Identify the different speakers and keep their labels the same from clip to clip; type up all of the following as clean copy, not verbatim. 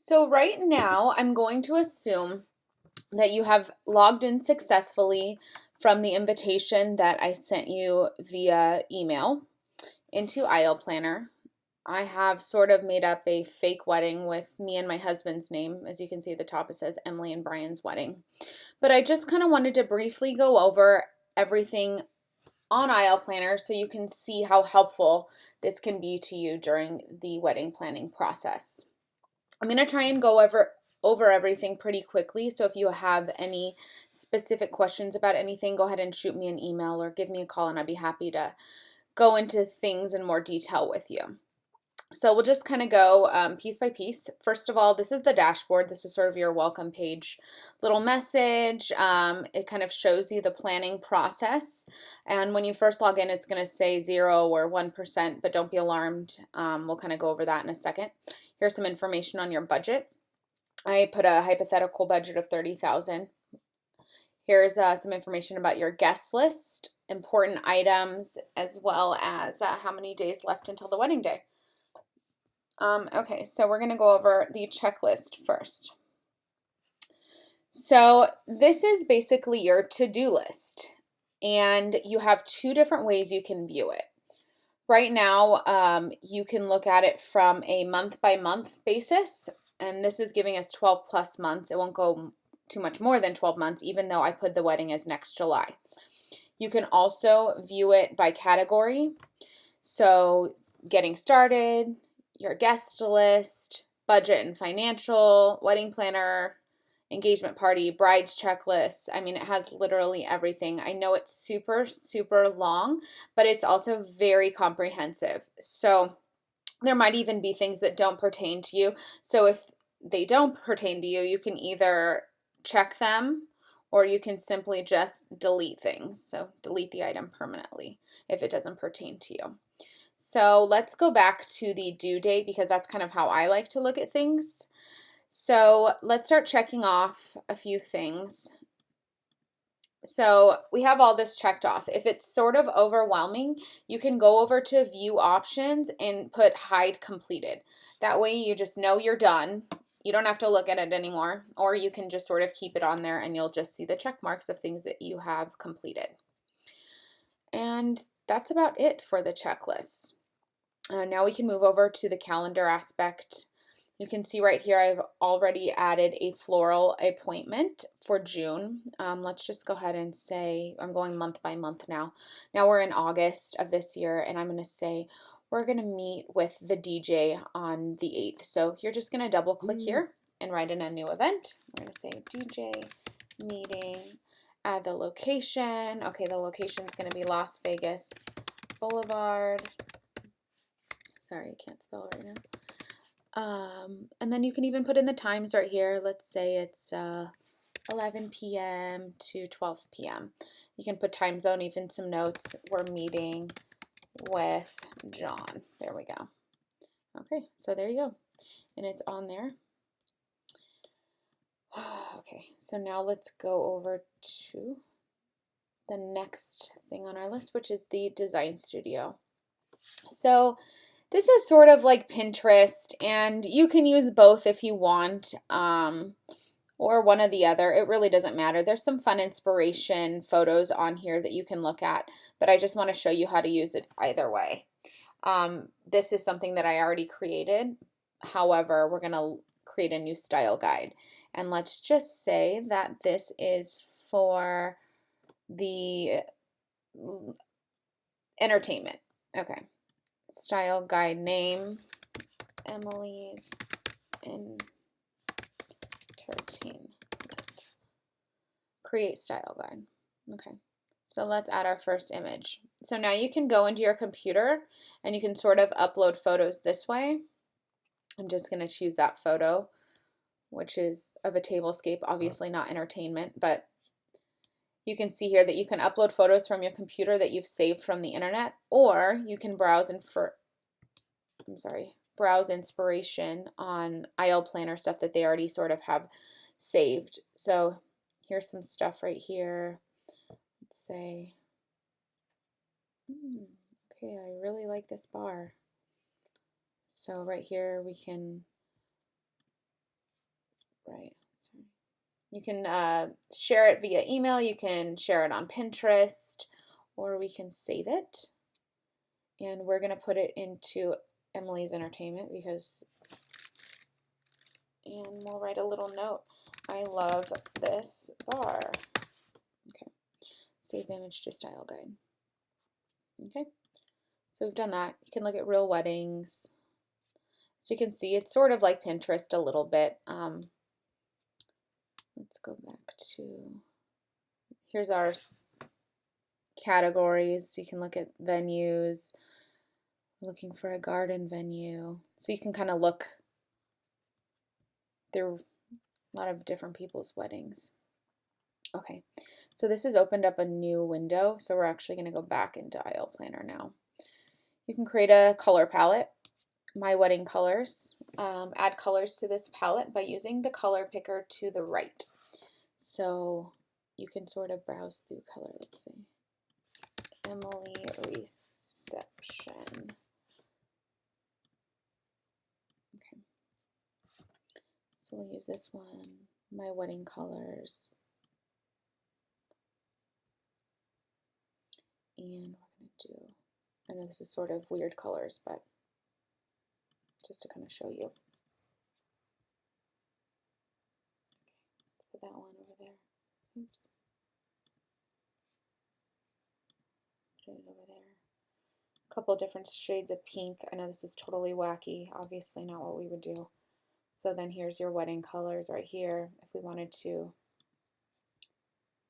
Speaker 1: So right now, I'm going to assume that you have logged in successfully from the invitation that I sent you via email into Aisle Planner. I have sort of made up a fake wedding with me and my husband's name. As you can see at the top, it says Emily and Brian's wedding. But I just kind of wanted to briefly go over everything on Aisle Planner so you can see how helpful this can be to you during the wedding planning process. I'm going to try and go over everything pretty quickly. So if you have any specific questions about anything, go ahead and shoot me an email or give me a call and I'd be happy to go into things in more detail with you. So we'll just kind of go piece by piece. First of all, this is the dashboard. This is sort of your welcome page little message. It kind of shows you the planning process. And when you first log in, it's going to say 0 or 1%, but don't be alarmed. We'll kind of go over that in a second. Here's some information on your budget. I put a hypothetical budget of $30,000. Here's some information about your guest list, important items, as well as how many days left until the wedding day. Okay, so we're going to go over the checklist first. So this is basically your to-do list, and you have two different ways you can view it. Right now, you can look at it from a month-by-month basis, and this is giving us 12 plus months. It won't go too much more than 12 months, even though I put the wedding as next July. You can also view it by category. So getting started, your guest list, budget and financial, wedding planner, engagement party, bride's checklist. I mean, it has literally everything. I know it's super, super long, but it's also very comprehensive. So there might even be things that don't pertain to you. So if they don't pertain to you, you can either check them or you can simply just delete things. So delete the item permanently if it doesn't pertain to you. So let's go back to the due date because that's kind of how I like to look at things. So let's start checking off a few things. So we have all this checked off. If it's sort of overwhelming, you can go over to view options and put hide completed. That way you just know you're done. You don't have to look at it anymore, or you can just sort of keep it on there and you'll just see the check marks of things that you have completed. And that's about it for the checklist. Now we can move over to the calendar aspect. You can see right here I've already added a floral appointment for June. Let's just go ahead and say I'm going month by month now. Now we're in August of this year and I'm going to say we're going to meet with the DJ on the 8th. So you're just going to double click here and write in a new event. We're going to say DJ meeting, add the location. Okay, the location is going to be Las Vegas Boulevard. Sorry, I can't spell right now. And then you can even put in the times right here. Let's say it's 11 p.m. to 12 p.m. You can put time zone, even some notes. We're meeting with John. There we go. Okay, so there you go. And it's on there. Okay, so now let's go over to the next thing on our list, which is the design studio. So this is sort of like Pinterest, and you can use both if you want, or one or the other. It really doesn't matter. There's some fun inspiration photos on here that you can look at, but I just want to show you how to use it either way. This is something that I already created. However, we're going to create a new style guide. And let's just say that this is for the entertainment. Okay. Style guide name, Emily's Entertainment. Create style guide. Okay. So let's add our first image. So now you can go into your computer and you can sort of upload photos this way. I'm just going to choose that photo, which is of a tablescape, obviously not entertainment, but you can see here that you can upload photos from your computer that you've saved from the internet, or you can browse inspiration on Aisle Planner stuff that they already sort of have saved. So here's some stuff right here. Let's say, okay, I really like this bar. So right here we can bright. Sorry. You can share it via email, you can share it on Pinterest, or we can save it. And we're going to put it into Emily's Entertainment because, and we'll write a little note. I love this bar. Okay. Save image to style guide. Okay. So we've done that. You can look at real weddings. So you can see it's sort of like Pinterest a little bit. Let's go back to, here's our categories. You can look at venues, looking for a garden venue. So you can kind of look through a lot of different people's weddings. Okay, so this has opened up a new window. So we're actually going to go back into Aisle Planner now. You can create a color palette. My Wedding Colors. Add colors to this palette by using the color picker to the right. So you can sort of browse through color. Let's see. Emily Reception. Okay. So we'll use this one. My Wedding Colors. And we're going to do, I know this is sort of weird colors, but just to kind of show you. Let's put that one over there. Oops. Put it over there. A couple different shades of pink. I know this is totally wacky, obviously not what we would do. So then here's your wedding colors right here. If we wanted to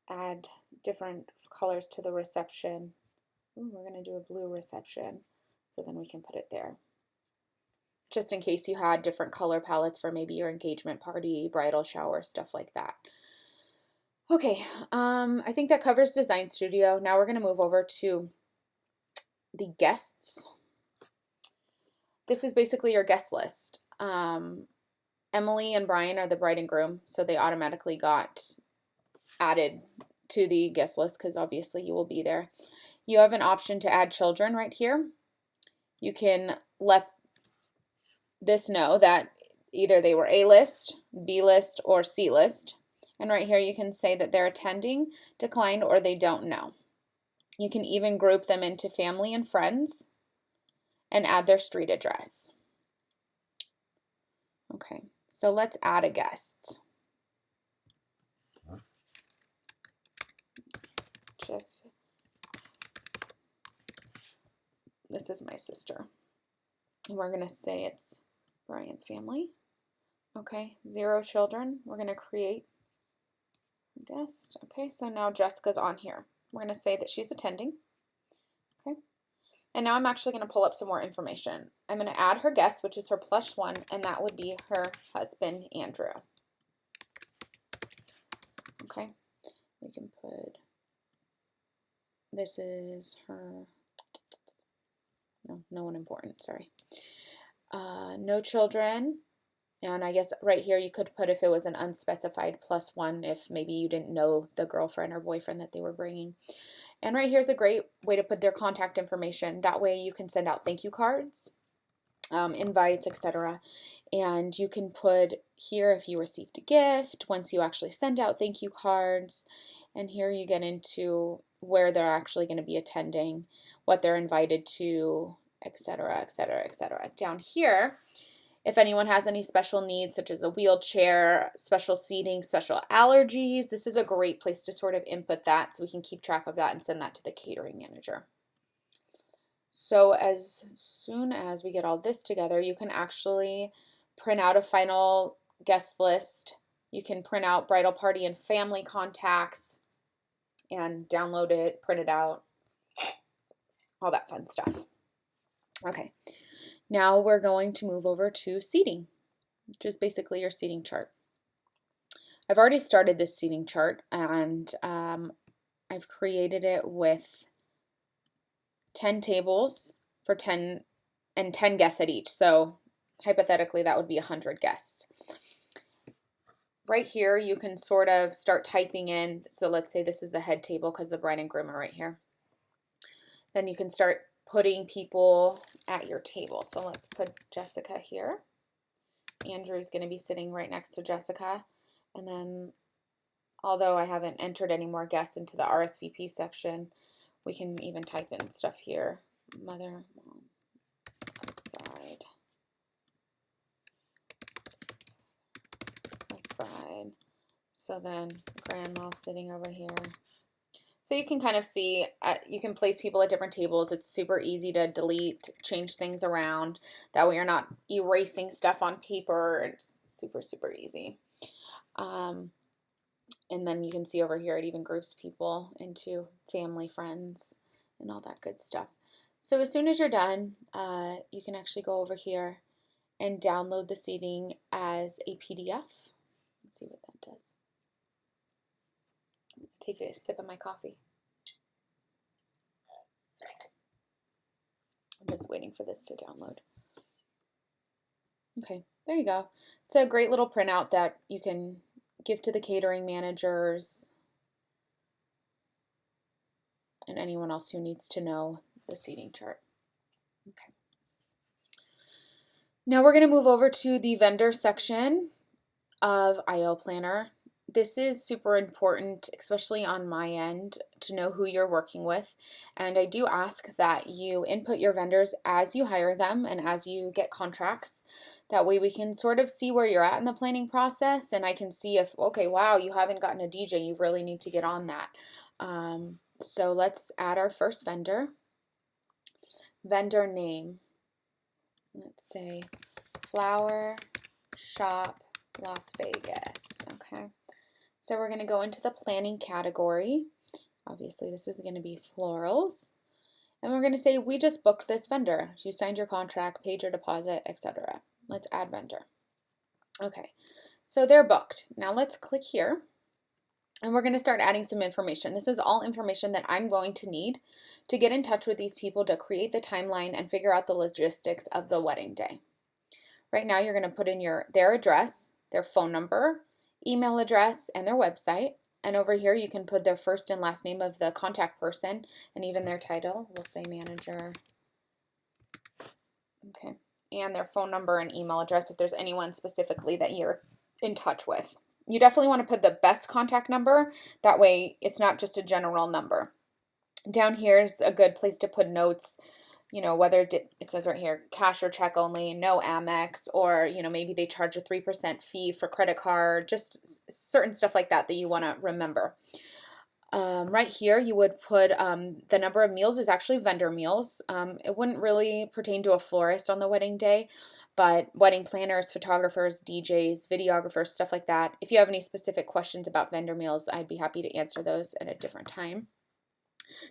Speaker 1: add different colors to the reception, we're going to do a blue reception, so then we can put it there. Just in case you had different color palettes for maybe your engagement party, bridal shower, stuff like that. Okay, I think that covers Design Studio. Now we're going to move over to the guests. This is basically your guest list. Emily and Brian are the bride and groom, so they automatically got added to the guest list because obviously you will be there. You have an option to add children right here. You can let this know that either they were A-list, B-list, or C-list. And right here you can say that they're attending, declined, or they don't know. You can even group them into family and friends and add their street address. Okay, so let's add a guest. This is my sister. And we're going to say it's Brian's family. Okay, 0 children. We're going to create a guest. Okay, so now Jessica's on here. We're going to say that she's attending. Okay, and now I'm actually going to pull up some more information. I'm going to add her guest, which is her +1, and that would be her husband, Andrew. Okay, we can put, this is her, no one important, sorry. No children. And I guess right here you could put if it was an unspecified +1, if maybe you didn't know the girlfriend or boyfriend that they were bringing. And right here's a great way to put their contact information. That way you can send out thank you cards, invites, etc. And you can put here if you received a gift, once you actually send out thank you cards. And here you get into where they're actually going to be attending, what they're invited to, etc., etc., etc. Down here, if anyone has any special needs, such as a wheelchair, special seating, special allergies, this is a great place to sort of input that so we can keep track of that and send that to the catering manager. So as soon as we get all this together, you can actually print out a final guest list. You can print out bridal party and family contacts and download it, print it out, all that fun stuff. Okay. Now we're going to move over to seating, which is basically your seating chart. I've already started this seating chart, and I've created it with 10 tables for 10 and 10 guests at each. So hypothetically, that would be 100 guests. Right here, you can sort of start typing in. So let's say this is the head table because the bride and groom are right here. Then you can start putting people at your table. So let's put Jessica here. Andrew's going to be sitting right next to Jessica. And then, although I haven't entered any more guests into the RSVP section, we can even type in stuff here. Mother, mom, bride, bride. So then grandma sitting over here. So you can kind of see, you can place people at different tables. It's super easy to delete, change things around. That way you're not erasing stuff on paper. It's super, super easy. And then you can see over here, it even groups people into family, friends, and all that good stuff. So as soon as you're done, you can actually go over here and download the seating as a PDF. Let's see what that does. Take a sip of my coffee. I'm just waiting for this to download. Okay, there you go. It's a great little printout that you can give to the catering managers and anyone else who needs to know the seating chart. Okay. Now we're going to move over to the vendor section of IO Planner. This is super important, especially on my end, to know who you're working with. And I do ask that you input your vendors as you hire them and as you get contracts. That way we can sort of see where you're at in the planning process, and I can see if, okay, wow, you haven't gotten a DJ, you really need to get on that. So let's add our first vendor. Vendor name. Let's say Flower Shop Las Vegas. Okay. So we're going to go into the planning category. Obviously, this is going to be florals. And we're going to say, we just booked this vendor. You signed your contract, paid your deposit, etc. Let's add vendor. Okay, so they're booked. Now let's click here. And we're going to start adding some information. This is all information that I'm going to need to get in touch with these people to create the timeline and figure out the logistics of the wedding day. Right now, you're going to put in their address, their phone number, email address, and their website. And over here, you can put their first and last name of the contact person and even their title. We'll say manager. Okay. And their phone number and email address if there's anyone specifically that you're in touch with. You definitely want to put the best contact number. That way, it's not just a general number. Down here is a good place to put notes. You know, whether it says right here, cash or check only, no Amex, or, you know, maybe they charge a 3% fee for credit card, just certain stuff like that that you want to remember. Right here, you would put the number of meals is actually vendor meals. It wouldn't really pertain to a florist on the wedding day, but wedding planners, photographers, DJs, videographers, stuff like that. If you have any specific questions about vendor meals, I'd be happy to answer those at a different time.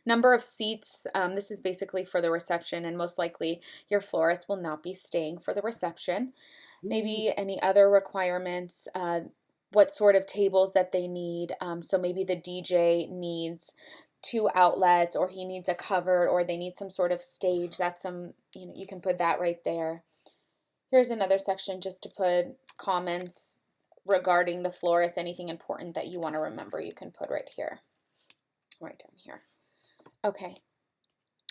Speaker 1: Number of seats, this is basically for the reception, and most likely your florist will not be staying for the reception. Maybe any other requirements, what sort of tables that they need. So maybe the DJ needs 2 outlets, or he needs a covered, or they need some sort of stage. That's you can put that right there. Here's another section just to put comments regarding the florist, anything important that you want to remember, you can put right here, right down here. Okay,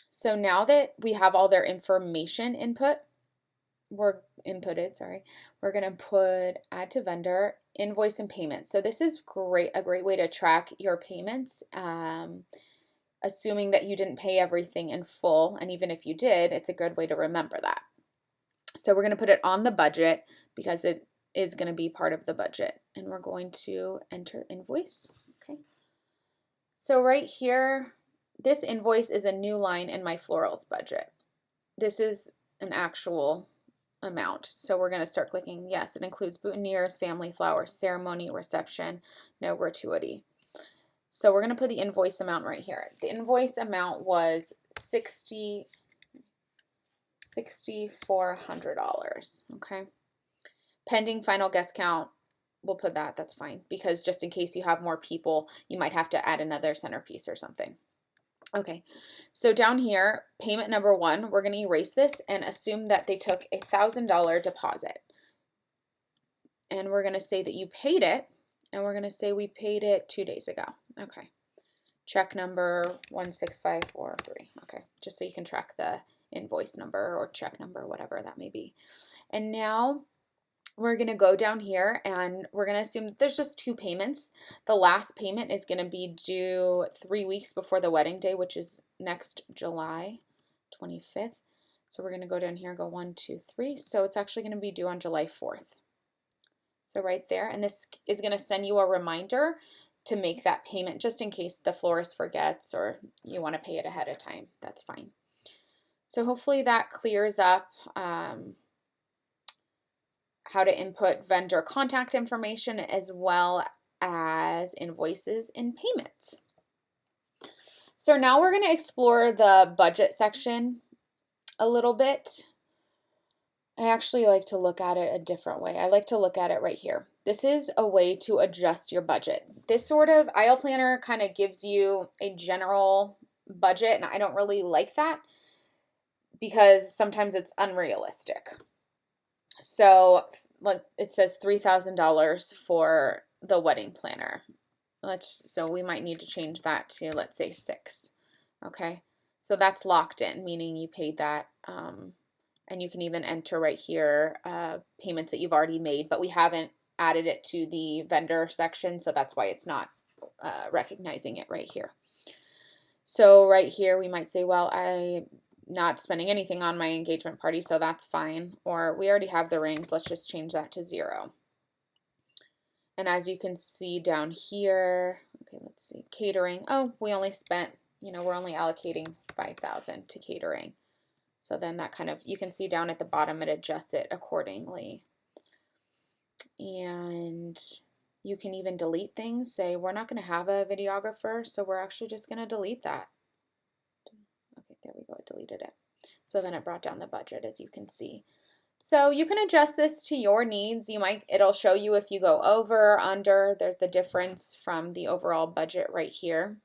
Speaker 1: so now that we have all their information inputted, we're going to put add to vendor, invoice, and payment. So this is a great way to track your payments, assuming that you didn't pay everything in full. And even if you did, it's a good way to remember that. So we're going to put it on the budget because it is going to be part of the budget. And we're going to enter invoice. Okay. So right here, this invoice is a new line in my florals budget. This is an actual amount. So we're going to start clicking yes. It includes boutonnieres, family flowers, ceremony, reception, no gratuity. So we're going to put the invoice amount right here. The invoice amount was $6,400. Okay. Pending final guest count, we'll put that. That's fine, because just in case you have more people, you might have to add another centerpiece or something. Okay, so down here, payment number 1, we're going to erase this and assume that they took a $1,000 deposit. And we're going to say that you paid it, and we're going to say we paid it 2 days ago. Okay, check number 16543. Okay, just so you can track the invoice number or check number, whatever that may be. And now we're going to go down here and we're going to assume that there's just 2 payments. The last payment is going to be due 3 weeks before the wedding day, which is next July 25th. So we're going to go down here and go 1, 2, 3. So it's actually going to be due on July 4th. So right there, and this is going to send you a reminder to make that payment just in case the florist forgets or you want to pay it ahead of time. That's fine. So hopefully that clears up how to input vendor contact information as well as invoices and payments. So now we're going to explore the budget section a little bit. I actually like to look at it a different way. I like to look at it right here. This is a way to adjust your budget. This sort of aisle planner kind of gives you a general budget, and I don't really like that because sometimes it's unrealistic. So like it says $3,000 for the wedding planner. So we might need to change that to, let's say, 6. Okay, so that's locked in, meaning you paid that. And you can even enter right here payments that you've already made, but we haven't added it to the vendor section, so that's why it's not recognizing it right here. So right here we might say, well, I'm not spending anything on my engagement party, so that's fine. Or we already have the rings, let's just change that to 0. And as you can see down here, okay, let's see, catering. Oh, we only spent, we're only allocating 5,000 to catering. So then that kind of, you can see down at the bottom, it adjusts it accordingly. And you can even delete things. Say, we're not going to have a videographer, so we're actually just going to delete that. Okay, there we go, it deleted it. So then it brought down the budget, as you can see. So you can adjust this to your needs. It'll show you if you go over or under. There's the difference from the overall budget right here.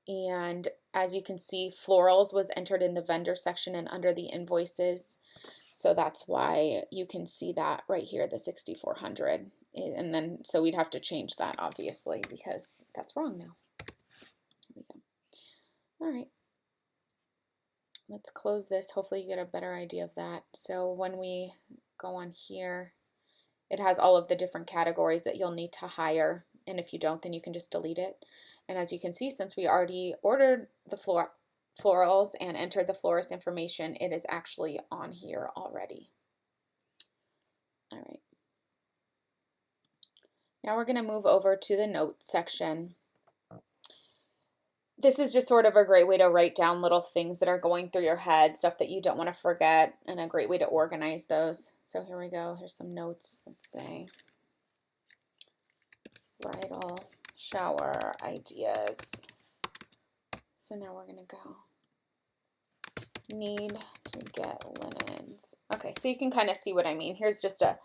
Speaker 1: And as you can see, florals was entered in the vendor section and under the invoices. So that's why you can see that right here, the 6,400. And then, so we'd have to change that obviously because that's wrong now. Here we go. All right. Let's close this. Hopefully you get a better idea of that. So when we go on here, it has all of the different categories that you'll need to hire. And if you don't, then you can just delete it. And as you can see, since we already ordered the florals and entered the florist information, it is actually on here already. All right. Now we're going to move over to the notes section. This is just sort of a great way to write down little things that are going through your head, stuff that you don't want to forget, and a great way to organize those. So here we go. Here's some notes. Let's say bridal shower ideas. So now we're going to go. Need to get linens. Okay, so you can kind of see what I mean. Here's just a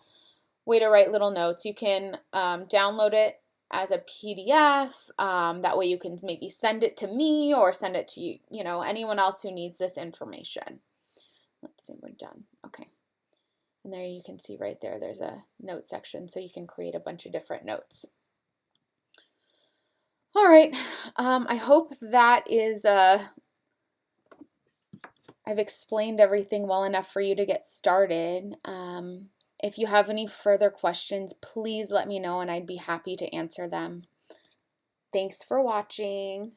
Speaker 1: way to write little notes. You can download it as a PDF. That way you can maybe send it to me or send it to anyone else who needs this information. Let's see, we're done. Okay. And there you can see right there, there's a note section, so you can create a bunch of different notes. All right, I hope that is, I've explained everything well enough for you to get started. If you have any further questions, please let me know and I'd be happy to answer them. Thanks for watching.